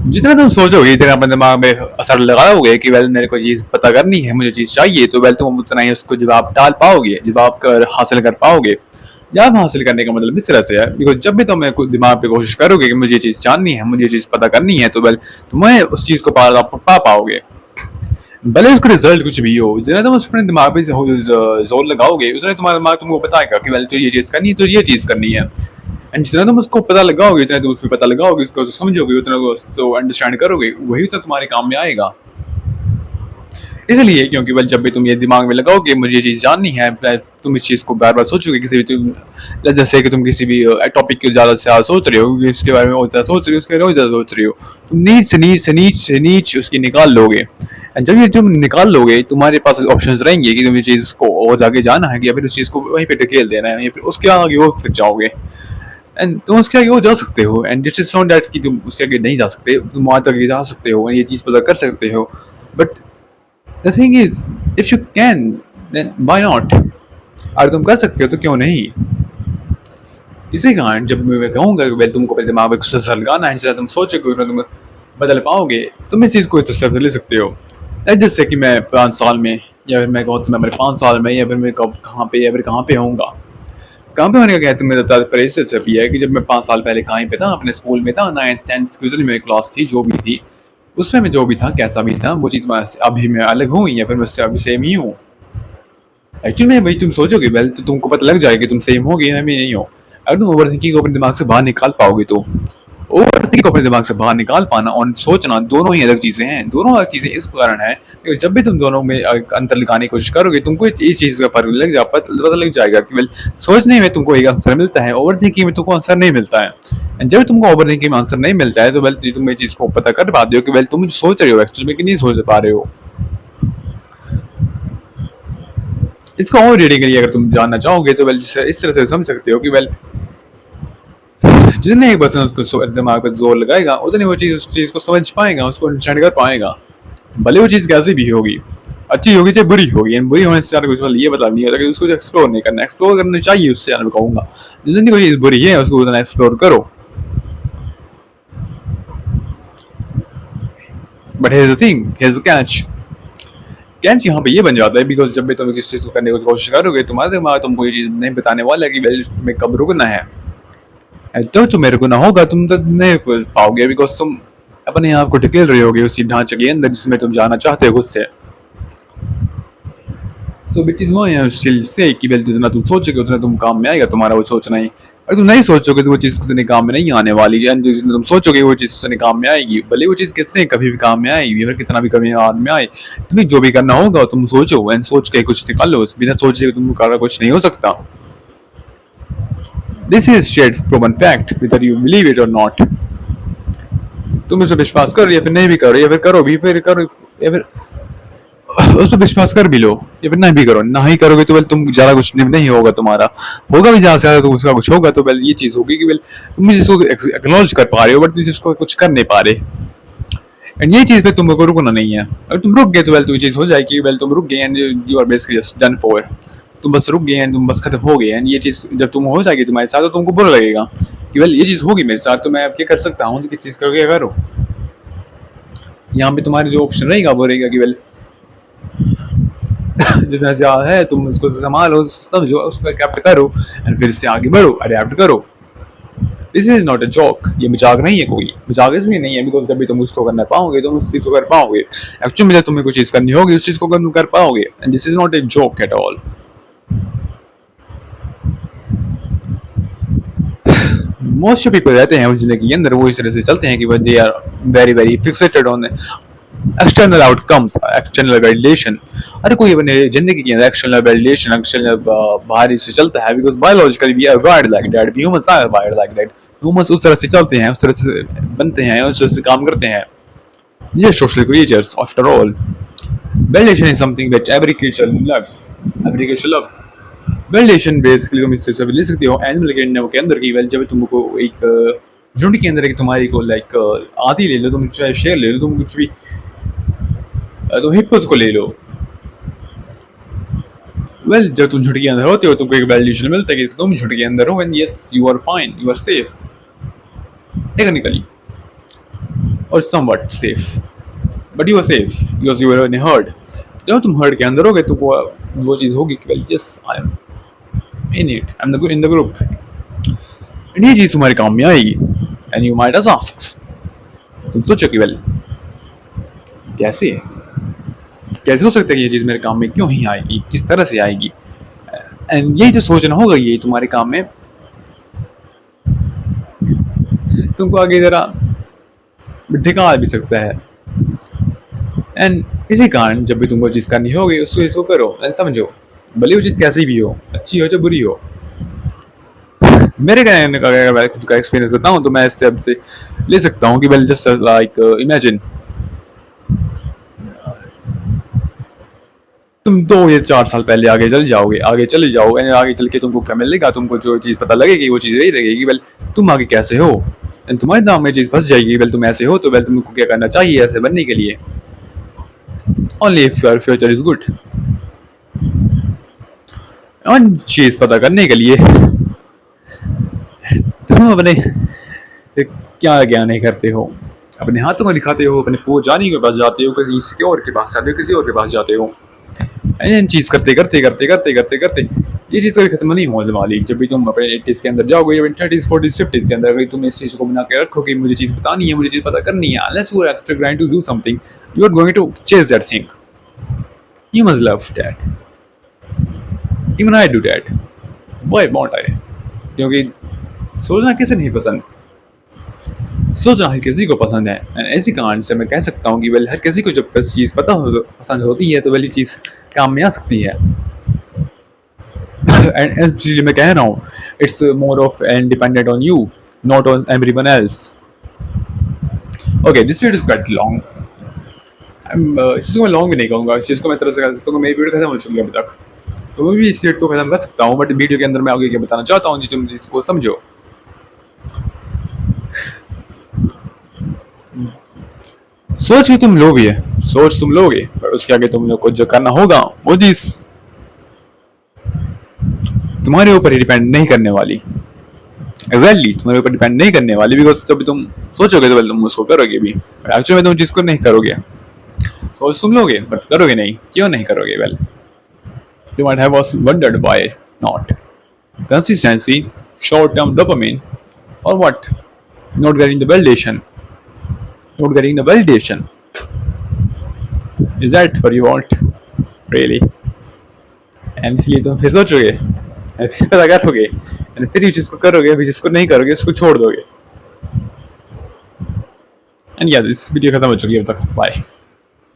जितना तुम सोचोगे इतना अपने दिमाग में असर लगाओगे कि वेल मेरे को चीज़ पता करनी है, मुझे चीज़ चाहिए, तो वेल तुम उतना ही उसको जवाब डाल पाओगे, जवाब कर हासिल कर पाओगे। जवाब हासिल करने का मतलब इस तरह से है, बिकॉज़ जब भी तुम दिमाग पे कोशिश करोगे कि मुझे ये चीज़ जाननी है, मुझे ये चीज़ पता करनी है, तो वेल तुम्हें उस चीज़ को पा पाओगे। भले उसका रिजल्ट कुछ भी हो, जितना तुम अपने दिमाग पे जोर लगाओगे उतना तुम्हारा दिमाग तुमको बताएगा कि वेल तो ये चीज़ करनी है, तो ये चीज़ करनी है। एंड जितना तुम उसको पता लगाओगे, जितना तुम उसमें पता लगाओगे, उसको समझोगे, उतना तो अंडरस्टैंड करोगे, वही तो तुम्हारे काम में आएगा। इसलिए क्योंकि वेल जब भी तुम ये दिमाग में लगाओगे मुझे ये चीज़ जाननी है, फिर तुम इस चीज़ को बार-बार सोचोगे, किसी भी तुम जैसे कि तुम किसी भी टॉपिक को ज़्यादा से ज़्यादा सोच रहे हो, इसके बारे में और ज़्यादा सोच रहे हो, उसके बारे में और ज़्यादा सोच रहे हो, तुम नीच से नीच से नीच से नीच उसकी निकाल लोगे। एंड जब ये तुम निकाल लोगे, तुम्हारे पास ऑप्शंस रहेंगे कि तुम ये चीज़ को और आगे जाना है, या फिर उस चीज़ को वहीं पे ढकेल देना है, या फिर उसके आगे और फिर जाओगे। एंड तुम उसके आगे और जा सकते हो, एंड इट्स नॉट दैट कि तुम उसके आगे नहीं जा सकते, तुम वहाँ तक आगे जा सकते हो, ये चीज़ पता कर सकते हो। But the thing is, if you can then why not. अगर तुम कर सकते हो तो क्यों नहीं। इसी कारण जब मैं कहूँगा कि वेल तुमको अपने दिमाग में कुछ असर लगाना है, तुम सोचोगे उतना तुम बदल पाओगे, तुम इस चीज़ को इस तरह से ले सकते हो। जैसे कि मैं 5 साल में, या फिर मैं कहूँ तो मैं मेरे 5 साल में, या फिर मैं कब कहाँ पे, या फिर कहाँ पे होऊंगा। कहाँ पे होने का कहते हैं, मेरा तात्पर्य इससे सिर्फ ये है कि जब मैं 5 साल पहले कहीं पे था, अपने स्कूल में था, 9th 10th की मेरी क्लास थी, जो भी थी, उसमें मैं जो भी था, कैसा भी था, वो चीज़ मैं अभी मैं अलग हूँ, या फिर मैं उससे अभी सेम ही हूँ। एक्चुअली में वही तुम सोचोगे वेल तो तुमको पता लग जाएगा कि तुम सेम हो या भी नहीं हो। अगर तुम ओवर थिंकिंग को अपने दिमाग से बाहर निकाल पाओगे, तो ओवर थिंकिंग को अपने दिमाग से बाहर निकाल पाना और सोचना दोनों ही अलग चीज़ें हैं। दोनों अलग चीज़ें इस कारण है कि जब भी तुम दोनों में अंतर लगाने की कोशिश करोगे, तुमको इस चीज़ का पता लग जाएगा कि वेल सोचने में तुमको एक आंसर मिलता है, ओवर थिंकिंग में तुमको आंसर नहीं मिलता है। एंड जब तुमको ओवर थिंकिंग में आंसर नहीं मिलता है, तो वेल तुम ये चीज़ को पता कर पाते हो कि वेल तुम सोच रहे हो एक्चुअली में कि नहीं सोच पा रहे हो। इसको और रीडिंग के लिए अगर तुम जानना चाहोगे, तो वेल इस तरह से समझ सकते हो कि वेल जितने एक पर्सन उसको दिमाग पर जोर लगाएगा, उतनी वो चीज़ उस चीज़ को समझ पाएगा, उसको अंडरस्टैंड कर पाएगा। भले वो चीज़ कैसी भी होगी, अच्छी होगी चाहे बुरी होगी, एंड बुरी होने से ज़्यादा कुछ ये मतलब नहीं होता कि उसको एक्सप्लोर नहीं करना, एक्सप्लोर करना चाहिए, उससे ज़्यादा मैं कहूँगा। जितनी कोई चीज़ बुरी है उसको उतना एक्सप्लोर करो। But here the thing, here the catch. Catch यहाँ पे ये बन जाता है बिकॉज जब भी तुम किसी चीज़ को करने की कोशिश करोगे, तुम्हारे दिमाग तुमको ये चीज़ नहीं बताने वाला है कि वेल तुम्हें कब रुकना है। तो तुम्हें रुकना होगा, तुम तो नहीं पाओगे बिकॉज तुम अपने आप को ढकेल रहे होगे उसी ढांचे के अंदर जिसमें तुम जाना चाहते हो खुद से। So which is why I still say कि वेल जितना तुम सोचोगे उतना तुम काम में आएगा तुम्हारा वो सोचना ही। अगर तुम नहीं सोचोगे तो वो चीज़ उतने काम में नहीं आने वाली, एंड जितना तुम सोचोगे वो चीज़ उतने काम में आएगी, भले वो चीज़ कितने कभी भी काम में आएगी, अगर कितना भी कभी काम में आए। तुम्हें जो भी करना होगा तुम सोचो, एंड सोच के कुछ निकालो, बिना सोचे तुम कुछ नहीं हो सकता। This is straight proven fact whether you believe it और नॉट। तुम इस पर विश्वास करो या फिर नहीं भी करो, या फिर करो भी फिर करो, या फिर उस पर विश्वास कर भी लो, या फिर नहीं भी करो। ना ही करोगे तो वेल तुम ज़्यादा कुछ नहीं होगा तुम्हारा, होगा भी ज़्यादा से ज़्यादा तो उसका कुछ होगा, तो वेल ये चीज़ होगी कि वेल तुम जिसको एक्नॉलेज कर पा रहे हो, बट तुम जिसको कुछ कर नहीं पा रहे। एंड ये चीज़ पे तुमको रुकना नहीं है। अगर तुम रुक गए तो वेल तो ये चीज़ हो जाएगी, वेल तुम रुक गए and you are basically just done for. तुम बस रुक गए एंड तुम बस खत्म हो गए, एंड ये चीज़ जब तुम हो जाएगी तुम्हारे साथ, तो तुमको बुरा लगेगा कि वेल ये चीज़ होगी मेरे साथ, तो मैं अब क्या कर सकता हूँ, तो किस चीज़ का क्या करो। यहाँ पे तुम्हारी जो ऑप्शन रहेगा वो रहेगा कि वेल जितना ज़्यादा है तुम उसको संभालो, समझो, उसको अडेप्ट करो, एंड फिर से आगे बढ़ो, अडेप्ट करो। This is not a joke, ये मजाक नहीं है, कोई मजाक इसलिए नहीं है बिकॉज जब भी तुम उसको करना पाओगे तुम उस चीज़ को कर पाओगे। एक्चुअली में जब तुम्हें कोई चीज़ करनी होगी उस चीज़ को कर पाओगे, and this is not a joke at all. Most people रहते हैं जिंदगी के अंदर, वो इस तरह से चलते हैं कि they are very very fixated on external outcomes, external validation. अरे कोई अपने जिंदगी के अंदर एक्सटर्नल वैलिडेशन, एक्सटर्नल बाहरी से चलता है because biologically we are wired like that, we humans are wired like that. Humans उस तरह से चलते हैं, उस तरह से बनते हैं, उस तरह से काम करते हैं। ये social creatures after all. Validation is something that every creature loves, every creature loves. Validation basically तुम इससे सब ले सकते हो एनिमल किंगडम के अंदर की। वेल जब तुमको एक झुंड के अंदर एक तुम्हारी को लाइक आधी ले लो, तुम चाहे शेर ले लो, तुम कुछ भी, तुम हिप्पोस को ले लो। वेल जब तुम झुंड के अंदर होते हो तुमको एक वैलिडेशन मिलता है कि तुम झुंड के अंदर हो, and yes you are fine, you are safe technically. और somewhat safe, but you are safe because you are in herd. जब तुम हर्ड के अंदर होगे तो वो चीज़ होगी कि well yes I am in it, I am in the group, and ये चीज़ तुम्हारे काम में आएगी। And you might us ask, तुम सोचो कि वेल कैसे कैसे हो सकता है कि ये चीज़ मेरे काम में क्यों ही आएगी, किस तरह से आएगी। एंड यही जो सोचना होगा ये तुम्हारे काम में तुमको आगे ज़रा ढका भी सकता है। एंड इसी कारण जब भी तुमको चीज़ करनी होगी उसको इसको करो, समझो भले वो चीज़ कैसी भी हो, अच्छी हो चाहे बुरी हो। मेरे कहने का अगर मैं खुद का एक्सपीरियंस बताऊं तो मैं इस सब से ले सकता हूँ कि वेल जस्ट लाइक इमेजिन तुम 2 या 4 साल पहले आगे चल जाओगे, आगे चले जाओ, आगे चल के तुमको क्या मिलेगा, तुमको जो चीज़ पता लगेगी वो चीज़ यही लगेगी वेल तुम आगे कैसे हो, एंड तुम्हारे दिमाग में चीज़ फंस जाएगी वेल तुम ऐसे हो तो वेल तुमको क्या करना चाहिए ऐसे बनने के लिए। Only if your future is good. और चीज़ पता करने के लिए तुम अपने क्या क्या नहीं करते हो, अपने हाथों में दिखाते हो, अपने जानी के पास जाते हो, किसी और के पास जाते हो, किसी और के पास जाते हो। एंड चीज़ करते करते करते करते करते करते ये चीज़ कभी खत्म नहीं होने वाली। जब भी तुम अपने 80s के अंदर जाओगे या 30s 40s 50s के अंदर अगर तुम इस चीज़ को बना के रखो कि मुझे चीज़ बतानी है, मुझे चीज़ पता करनी है, unless you are actually trying to do something, you are going to chase that thing. You must love that. Even I do that. Why won't I? क्योंकि सोचना किसे नहीं पसंद, सोचना हर किसी को पसंद है। एंड ऐसी कारण से मैं कह सकता हूँ कि वेल हर किसी को जब चीज़ पसंद होती है तो वेल ये चीज़ काम में आ सकती है। एंड एक्चुअली मैं कह रहा हूँ it's more of and dependent on you, not on everyone else. Okay this video is quite long, इसको मैं लॉन्ग भी नहीं कहूँगा, इस चीज़ को मैं तरह से कह सकता हूँ मेरी वीडियो खत्म हो चुकी है अभी तक, तो मैं भी इस वीडियो को खत्म कर सकता हूँ, बट वीडियो के अंदर मैं आगे क्या बताना चाहता हूँ तुम इसको समझो। सोच ही तुम लोगे, सोच तुम लोगे, पर उसके आगे तुम लोग को जो करना होगा वो चीज तुम्हारे ऊपर ही डिपेंड नहीं करने वाली। एग्जैक्टली तुम्हारे ऊपर डिपेंड नहीं करने वाली, बिकॉज जब तुम सोचोगे तो तुम उसको करोगे भी, बट एक्चुअली में तुम चीज को नहीं करोगे। सोच तुम लोगे बट करोगे नहीं, क्यों नहीं करोगे? Well you might have wondered why not. Consistency, short term dopamine, और what? Not getting the validation, not getting the validation. Is that what you want? Really? And इसलिए तुम फिर सोचोगे, फिर पता करोगे, and फिर इस चीज़ को करोगे, फिर जिसको नहीं करोगे उसको छोड़ दोगे। And yeah, this video खत्म हो चुकी है अब तक। Bye.